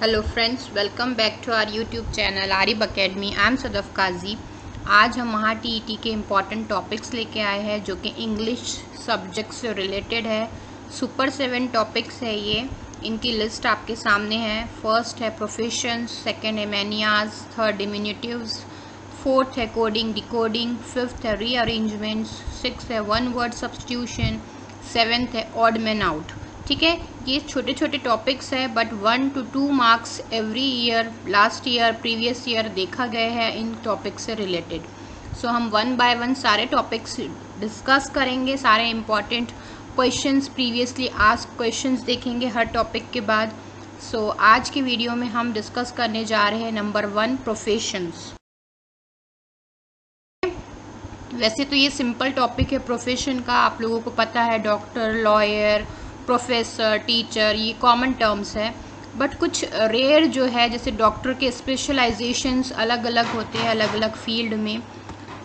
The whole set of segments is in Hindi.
Hello friends, welcome back to our YouTube channel Arib Academy. I am Sadaf Qazi. आज हम वहाँ टीईटी के इम्पॉर्टेंट टॉपिक्स लेके आए हैं जो कि इंग्लिश सब्जेक्ट से रिलेटेड है। सुपर 7 टॉपिक्स है ये। इनकी लिस्ट आपके सामने है। फर्स्ट है प्रोफेशंस, सेकंड है मैनियाज, थर्ड डिमिनिटिव्स, फोर्थ है कोडिंग डिकोडिंग, फिफ्थ है रीअरेंजमेंट्स, सिक्स्थ है वन वर्ड सब्स्टिट्यूशन, सेवेंथ है ऑड मैन आउट। ठीक है, ये छोटे छोटे टॉपिक्स है but 1 to 2 marks every year, last year, previous year देखा गया है इन टॉपिक से रिलेटेड। सो हम 1 by 1 सारे टॉपिक्स डिस्कस करेंगे, सारे important questions, previously asked questions देखेंगे हर टॉपिक के बाद। सो आज की वीडियो में हम डिस्कस करने जा रहे हैं नंबर 1 प्रोफेशंस। वैसे तो ये सिंपल टॉपिक है प्रोफेशन का, आप लोगों को पता है डॉक्टर, लॉयर, प्रोफेसर, टीचर, ये कॉमन टर्म्स है। बट कुछ रेयर जो है, जैसे डॉक्टर के स्पेशलाइजेशंस अलग अलग होते हैं अलग अलग फील्ड में,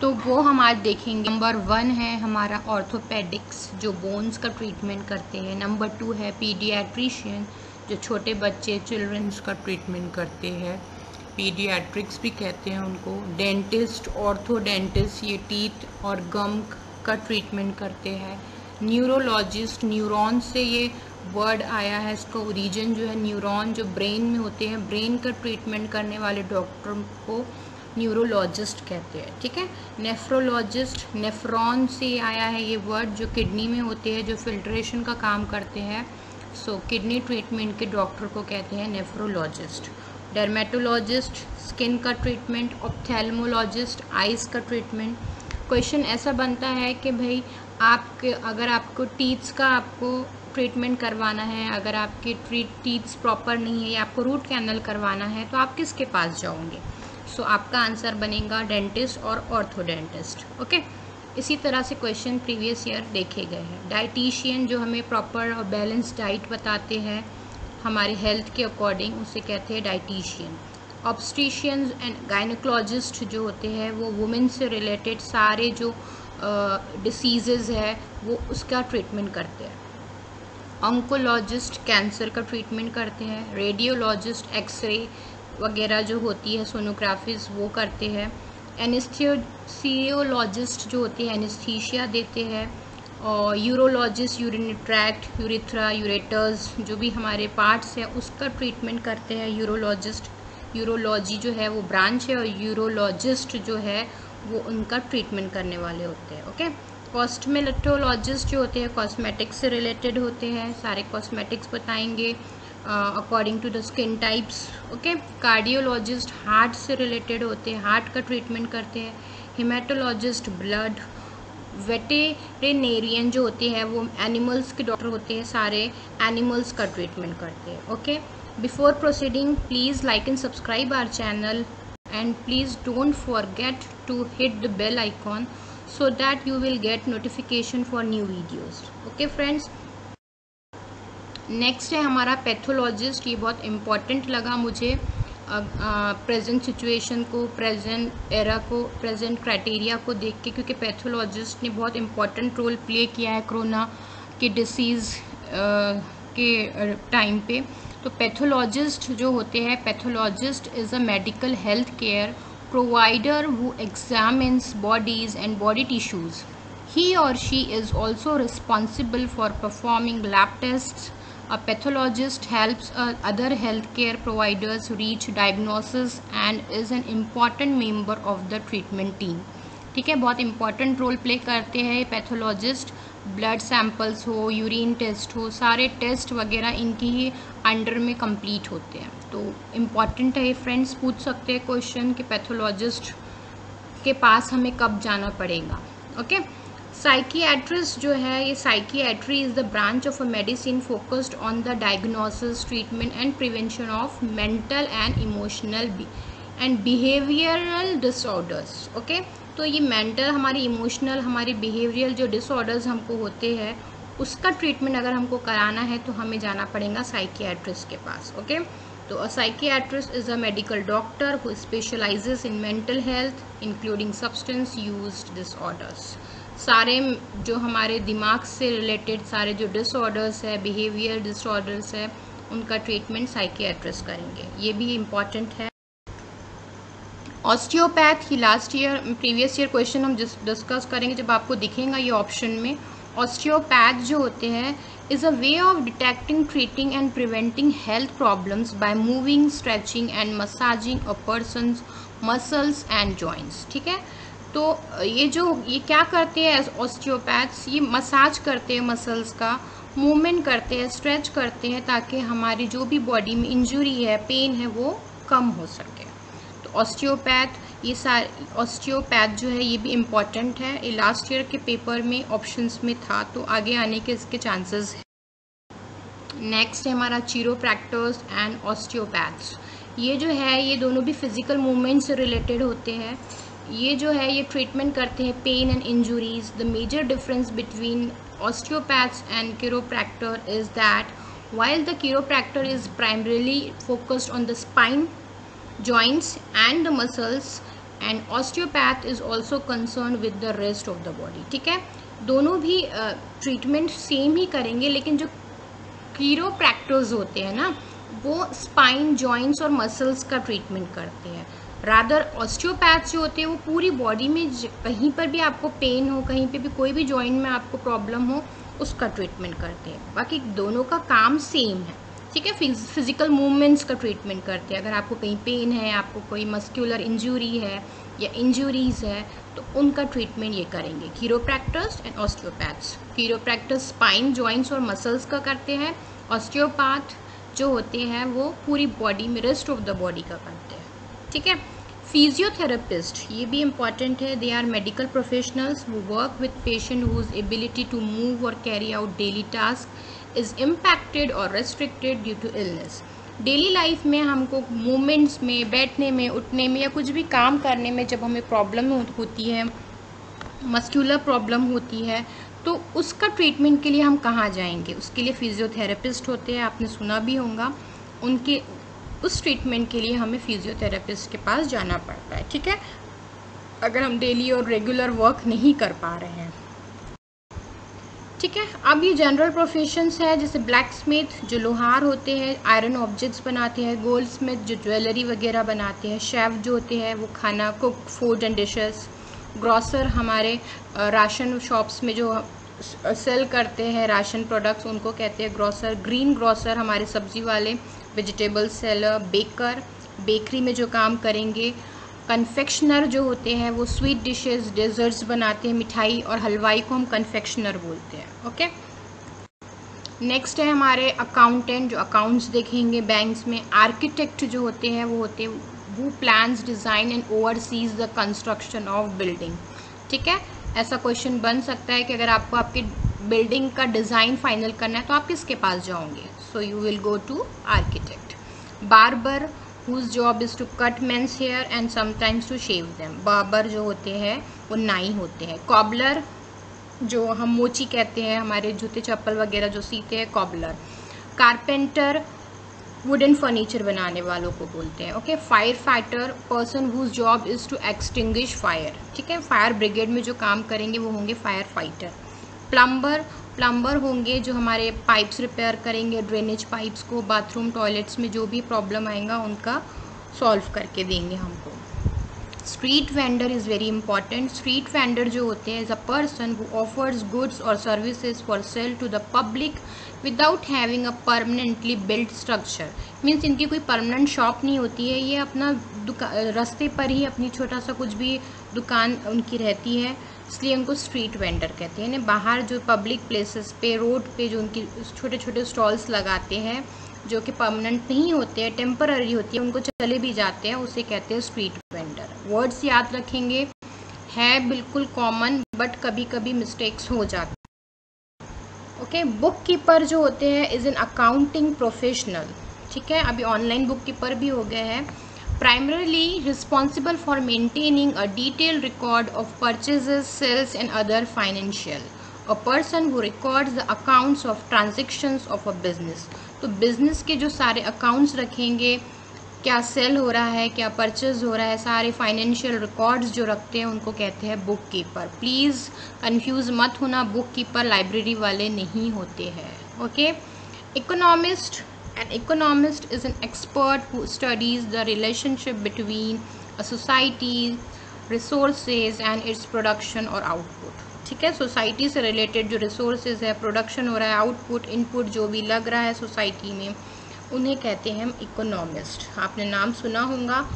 तो वो हम आज देखेंगे। नंबर 1 है हमारा ऑर्थोपेडिक्स, जो बोन्स का ट्रीटमेंट करते हैं। नंबर 2 है पीडियाट्रिशियन, जो छोटे बच्चे चिल्ड्रंस का ट्रीटमेंट करते हैं, पीडियाट्रिक्स भी कहते हैं उनको। डेंटिस्ट, ऑर्थोडेंटिस्ट, ये टीथ और गम का ट्रीटमेंट करते हैं। न्यूरोलॉजिस्ट, न्यूरॉन से ये वर्ड आया है, इसका ओरिजिन जो है न्यूरॉन जो ब्रेन में होते हैं, ब्रेन का ट्रीटमेंट करने वाले डॉक्टर को न्यूरोलॉजिस्ट कहते हैं। ठीक है, नेफ्रोलॉजिस्ट, नेफ्रॉन से आया है ये वर्ड, जो किडनी में होते हैं, जो फिल्ट्रेशन का काम करते हैं। सो किडनी ट्रीटमेंट के डॉक्टर को कहते हैं नेफ्रोलॉजिस्ट। डर्मेटोलॉजिस्ट, स्किन का ट्रीटमेंट। ऑप्थेल्मोलॉजिस्ट, आइज़ का ट्रीटमेंट। क्वेश्चन ऐसा बनता है कि भाई अगर आपको टीथ्स का आपको ट्रीटमेंट करवाना है, अगर आपके टीथ्स प्रॉपर नहीं है या आपको रूट कैनल करवाना है, तो आप किसके पास जाओगे? सो आपका आंसर बनेगा डेंटिस्ट और ऑर्थोडेंटिस्ट। ओके, इसी तरह से क्वेश्चन प्रीवियस ईयर देखे गए हैं। डाइटिशियन, जो हमें प्रॉपर और बैलेंस डाइट बताते हैं हमारे हेल्थ के अकॉर्डिंग, उसे कहते हैं डाइटिशियन। ऑब्स्ट्रिशियंस एंड गायनोकोलॉजिस्ट जो होते हैं वो वुमेन से रिलेटेड सारे जो डिसीज़ेज़ है वो उसका ट्रीटमेंट करते हैं। ऑन्कोलॉजिस्ट कैंसर का ट्रीटमेंट करते हैं। रेडियोलॉजिस्ट एक्सरे वगैरह जो होती है, सोनोग्राफीज, वो करते हैं। एनेस्थीसियोलॉजिस्ट जो होते हैं एनेस्थीसिया देते हैं। और urologist urinary tract, urethra, ureters, जो भी हमारे पार्ट्स है उसका ट्रीटमेंट करते हैं यूरोलॉजिस्ट। यूरोलॉजी जो है वो ब्रांच है और यूरोलॉजिस्ट जो है वो उनका ट्रीटमेंट करने वाले होते हैं। ओके, कॉस्मेटोलॉजिस्ट जो होते हैं कॉस्मेटिक्स से रिलेटेड होते हैं, सारे कॉस्मेटिक्स बताएंगे according to the skin types. Okay, cardiologist heart से रिलेटेड होते हैं, हार्ट का ट्रीटमेंट करते हैं। Haematologist blood. वेटेरिनेरियन जो होते हैं वो एनिमल्स के डॉक्टर होते हैं, सारे एनिमल्स का ट्रीटमेंट करते हैं। Okay, before proceeding please like and subscribe our channel and please don't forget to hit the bell icon so that you will get notification for new videos. Okay friends, next है हमारा पैथोलॉजिस्ट। ये बहुत इम्पॉर्टेंट लगा मुझे प्रेजेंट सिचुएशन को, प्रेजेंट एरा को, प्रेजेंट क्राइटेरिया को देख के, क्योंकि पैथोलॉजिस्ट ने बहुत इम्पॉर्टेंट रोल प्ले किया है कोरोना के डिसीज़ के टाइम पे। तो पैथोलॉजिस्ट जो होते हैं, pathologist is a medical health care provider who examines bodies and body tissues. He or she is also responsible for performing lab tests. A pathologist helps other healthcare providers reach diagnosis and is an important member of the treatment team. ठीक है, बहुत इंपॉर्टेंट रोल प्ले करते हैं पैथोलॉजिस्ट। ब्लड सैंपल्स हो, यूरिन टेस्ट हो, सारे टेस्ट वगैरह इनकी ही अंडर में कंप्लीट होते हैं। तो इम्पॉर्टेंट है ये फ्रेंड्स, पूछ सकते हैं क्वेश्चन कि पैथोलॉजिस्ट के पास हमें कब जाना पड़ेगा। ओके, साइकियाट्रिस्ट जो है, ये psychiatry is the branch of a medicine focused on the diagnosis, treatment and prevention of mental and emotional and behavioural disorders. Okay, तो ये मेंटल, हमारी इमोशनल, हमारे बिहेवियरल जो डिसऑर्डर्स हमको होते हैं उसका ट्रीटमेंट अगर हमको कराना है तो हमें जाना पड़ेगा साइकियाट्रिस्ट के पास। ओके, तो a psychiatrist is a medical doctor who specialises in mental health including substance used disorders. सारे जो हमारे दिमाग से रिलेटेड सारे जो डिसऑर्डर्स है, बिहेवियर डिसऑर्डर्स है, उनका ट्रीटमेंट साइकियाट्रिस्ट करेंगे, ये भी इम्पॉर्टेंट है। ऑस्टियोपैथ की प्रीवियस ईयर क्वेश्चन हम डिस्कस करेंगे जब आपको दिखेगा ये ऑप्शन में। ऑस्टियोपैथ जो होते हैं is a way of detecting, treating and preventing health problems by moving, stretching and massaging a person's muscles and joints। ठीक है, तो ये क्या करते हैं ऑस्टियोपैथ्स, ये मसाज करते हैं मसल्स का, मूवमेंट करते हैं, स्ट्रेच करते हैं ताकि हमारी जो भी बॉडी में इंजरी है, पेन है, वो कम हो सके। तो ऑस्टियोपैथ जो है ये भी इम्पॉर्टेंट है, ये लास्ट ईयर के पेपर में ऑप्शंस में था, तो आगे आने के इसके चांसेस है। नेक्स्ट है हमारा चिरोप्रैक्टर्स एंड ऑस्टियोपैथ्स। ये जो है ये दोनों भी फिजिकल मूवमेंट से रिलेटेड होते हैं। ये जो है ये ट्रीटमेंट करते हैं pain and injuries. The major difference between osteopaths and chiropractor is that while the chiropractor is primarily focused on the spine, joints and the muscles, and osteopath is also concerned with the rest of the body। ठीक है, दोनों भी ट्रीटमेंट सेम ही करेंगे, लेकिन जो चिरोप्रैक्टर्स होते हैं ना, वो स्पाइन, जॉइंट्स और मसल्स का ट्रीटमेंट करते हैं। रादर ऑस्टियोपैथ जो होते हैं वो पूरी बॉडी में कहीं पर भी आपको पेन हो, कहीं पे भी कोई भी जॉइंट में आपको प्रॉब्लम हो, उसका ट्रीटमेंट करते हैं। बाकी दोनों का काम सेम है। ठीक है, फिजिकल मूवमेंट्स का ट्रीटमेंट करते हैं। अगर आपको कहीं पेन है, आपको कोई मस्कुलर इंजरी है या इंजरीज है, तो उनका ट्रीटमेंट ये करेंगे चिरोप्रैक्टर्स एंड ऑस्टियोपैथ्स। चिरोप्रैक्टर्स स्पाइन, जॉइंट्स और मसल्स का करते हैं। ऑस्टियोपैथ जो होते हैं वो पूरी बॉडी में, रेस्ट ऑफ द बॉडी का करते हैं। ठीक है, फिजियोथेरेपिस्ट ये भी इम्पॉर्टेंट है। They are medical professionals who work with patient whose ability to move और carry out daily task is impacted और restricted due to illness. Daily life में हमको मूवमेंट्स में, बैठने में, उठने में या कुछ भी काम करने में जब हमें प्रॉब्लम होती है, मस्कुलर प्रॉब्लम होती है, तो उसका ट्रीटमेंट के लिए हम कहाँ जाएंगे? उसके लिए फिजियोथेरेपिस्ट होते हैं, आपने सुना भी होगा। उनके उस ट्रीटमेंट के लिए हमें फिजियोथेरेपिस्ट के पास जाना पड़ता है। ठीक है, अगर हम डेली और रेगुलर वर्क नहीं कर पा रहे हैं। ठीक है, अब ये जनरल प्रोफेशंस है, जैसे ब्लैक स्मिथ जो लोहार होते हैं, आयरन ऑब्जेक्ट्स बनाते हैं, गोल्ड स्मिथ जो ज्वेलरी वगैरह बनाते हैं, शेफ जो होते हैं वो खाना, cook food and dishes, grocer हमारे राशन शॉप्स में जो सेल करते हैं राशन प्रोडक्ट्स, उनको कहते हैं ग्रॉसर। ग्रीन ग्रॉसर हमारे सब्जी वाले, वेजिटेबल सेलर, बेकर बेकरी में जो काम करेंगे। कन्फेक्शनर जो होते हैं वो स्वीट डिशेस, डेजर्ट्स बनाते हैं, मिठाई और हलवाई को हम कन्फेक्शनर बोलते हैं। ओके, नेक्स्ट है हमारे अकाउंटेंट जो अकाउंट्स देखेंगे बैंक्स में। आर्किटेक्ट जो होते हैं वो who plans, design and overseas the construction of building. ठीक है, ऐसा क्वेश्चन बन सकता है कि अगर आपको आपकी बिल्डिंग का डिज़ाइन फाइनल करना है तो आप किसके पास जाओगे? So you will go to architect. Barber whose job is to cut men's hair and sometimes to shave them। Barber जो होते हैं वो नाई होते हैं। कॉबलर जो हम मोची कहते हैं, हमारे जूते चप्पल वगैरह जो सीते हैं, कॉबलर। कारपेंटर वुडन फर्नीचर बनाने वालों को बोलते हैं। Okay, firefighter person whose job is to extinguish fire. ठीक है, फायर ब्रिगेड में जो काम करेंगे वो होंगे फायर फाइटर। प्लम्बर होंगे जो हमारे पाइप्स रिपेयर करेंगे, ड्रेनेज पाइप्स को, बाथरूम टॉयलेट्स में जो भी प्रॉब्लम आएगा उनका सॉल्व करके देंगे हमको। Street vendor is very important. Street vendor जो होते हैं is a person who offers goods और services for sale to the public without having a permanently built structure. Means इनकी कोई परमानेंट शॉप नहीं होती है, ये अपना रास्ते पर ही अपनी छोटा सा कुछ भी दुकान उनकी रहती है, इसलिए उनको स्ट्रीट वेंडर कहते हैं। बाहर जो पब्लिक प्लेसेस पे, रोड पे जो उनकी छोटे छोटे स्टॉल्स लगाते हैं जो कि परमानेंट नहीं होते हैं, टेम्पररी होती है, उनको चले भी जाते हैं, उसे कहते हैं स्ट्रीट वेंडर। वर्ड्स याद रखेंगे, है बिल्कुल कॉमन बट कभी कभी मिस्टेक्स हो जाते हैं। ओके, बुक कीपर जो होते हैं इज़ एन अकाउंटिंग प्रोफेशनल। ठीक है, अभी ऑनलाइन बुक कीपर भी हो गए हैं। primarily responsible for maintaining a detailed record of purchases, sales and other financial, a person who records the accounts of transactions of a business। तो बिजनेस के जो सारे अकाउंट्स रखेंगे, क्या सेल हो रहा है, क्या परचेज हो रहा है, सारे फाइनेंशियल रिकॉर्ड्स जो रखते हैं उनको कहते हैं बुक कीपर। प्लीज़ कंफ्यूज मत होना, बुक कीपर लाइब्रेरी वाले नहीं होते हैं। Okay, economist An economist is an expert who studies the relationship between a society, resources and its production or output. ठीक है, सोसाइटी से रिलेटेड जो रिसोर्सेज है, प्रोडक्शन हो रहा है, आउटपुट, इनपुट जो भी लग रहा है सोसाइटी में, उन्हें कहते हैं हम इकोनॉमिस्ट। आपने नाम सुना होगा,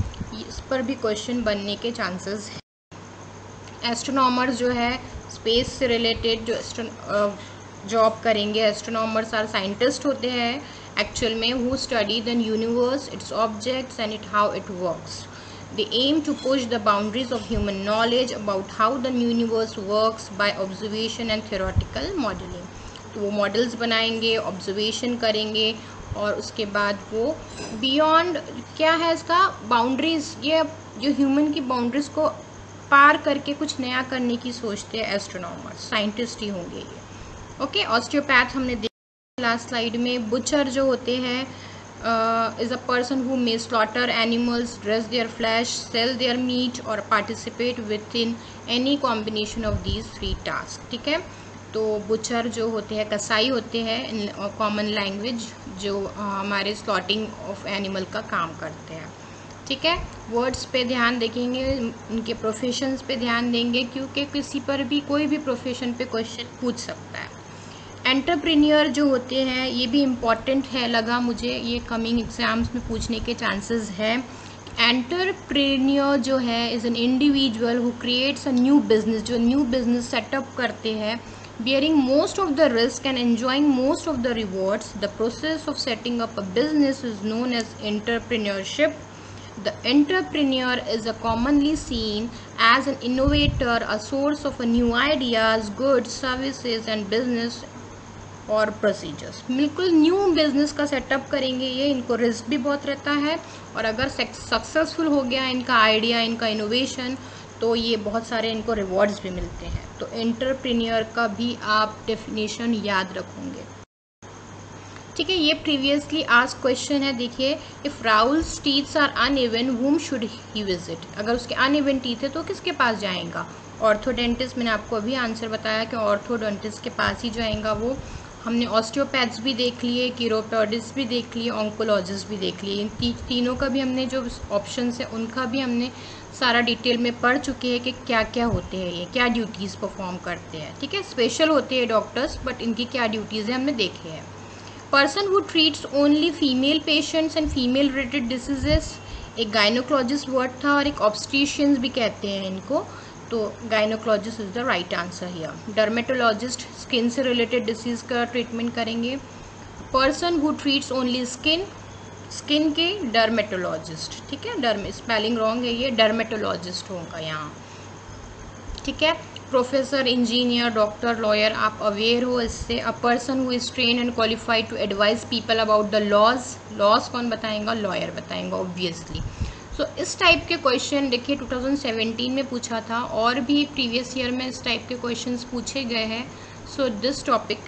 इस पर भी क्वेश्चन बनने के चांसेस हैं। एस्ट्रोनॉमर्स जो है स्पेस से रिलेटेड जो जॉब करेंगे, एस्ट्रोनॉमर्स आर साइंटिस्ट होते हैं एक्चुअल में, who study the universe, its objects and it how it works. They aim to push the boundaries of human knowledge about how the universe works by observation and theoretical modeling. तो वो मॉडल्स बनाएंगे, ऑब्जर्वेशन करेंगे और उसके बाद वो बियॉन्ड क्या है इसका बाउंड्रीज, ये जो ह्यूमन की बाउंड्रीज को पार करके कुछ नया करने की सोचते हैं एस्ट्रोनॉमर्स, साइंटिस्ट ही होंगे ये। ओके, ऑस्टियोपैथ हमने देखा लास्ट स्लाइड में। बुचर जो होते हैं is a person who may slaughter animals, dress their flesh, sell their meat or participate within any combination of these three tasks. ठीक है, तो बुचर जो होते हैं कसाई होते हैं इन कॉमन लैंग्वेज, जो हमारे स्लॉटिंग ऑफ एनिमल का काम करते हैं। ठीक है, वर्ड्स पे ध्यान देखेंगे, उनके प्रोफेशंस पे ध्यान देंगे, क्योंकि किसी पर भी कोई भी प्रोफेशन पे क्वेश्चन पूछ सकता है। एंटरप्रेन्योर जो होते हैं, ये भी इम्पॉर्टेंट है लगा मुझे, ये कमिंग एग्जाम्स में पूछने के चांसेस है। एंटरप्रेन्योर जो है is an individual who creates a new business, जो न्यू बिजनेस सेटअप करते हैं, bearing most of the risk and enjoying most of the rewards. The process of setting up a business is known as entrepreneurship. The entrepreneur is commonly seen as an innovator, a source of new ideas, goods, services and business और प्रोसीजर्स। बिल्कुल न्यू बिजनेस का सेटअप करेंगे ये, इनको रिस्क भी बहुत रहता है, और अगर सक्सेसफुल हो गया इनका आइडिया, इनका इनोवेशन, तो ये बहुत सारे इनको रिवॉर्ड्स भी मिलते हैं। तो एंटरप्रेन्योर का भी आप डेफिनेशन याद रखोगे। ठीक है, ये प्रीवियसली आस्क्ड क्वेश्चन है। देखिए, if Rahul's teeths are uneven whom should he visit. अगर उसके अनइवन टीथ है तो किसके पास जाएगा? ऑर्थोडेंटिस्ट। मैंने आपको अभी आंसर बताया कि ऑर्थोडेंटिस्ट के पास ही जाएगा वो। हमने ऑस्टियोपैथ्स भी देख लिए, कीरोटॉडिस्ट भी देख लिए, ऑन्कोलॉजिस्ट भी देख लिए। इन तीनों का भी हमने जो ऑप्शंस है उनका भी हमने सारा डिटेल में पढ़ चुके हैं कि क्या क्या होते हैं, ये क्या ड्यूटीज़ परफॉर्म करते हैं। ठीक है, स्पेशल होते हैं डॉक्टर्स, बट इनकी क्या ड्यूटीज़ हैं हमने देखे हैं। Person who treats only female patients and female related diseases, एक गायनोकोलॉजिस्ट वर्ड था और एक ऑब्स्ट्रिशियंस भी कहते हैं इनको, तो gynaecologist is the right answer here. Dermatologist skin से रिलेटेड डिसीज़ का ट्रीटमेंट करेंगे। Person who treats only skin के डर्मेटोलॉजिस्ट। ठीक है, स्पेलिंग रॉन्ग है ये, डर्मेटोलॉजिस्ट होगा यहाँ। ठीक है, प्रोफेसर, इंजीनियर, डॉक्टर, लॉयर, आप अवेयर हो इससे। A person who is train and qualified to advise people about the laws कौन बताएगा? Lawyer बताएंगा obviously. सो इस टाइप के क्वेश्चन देखिए 2017 में पूछा था, और भी प्रीवियस ईयर में इस टाइप के क्वेश्चंस पूछे गए हैं। So this topic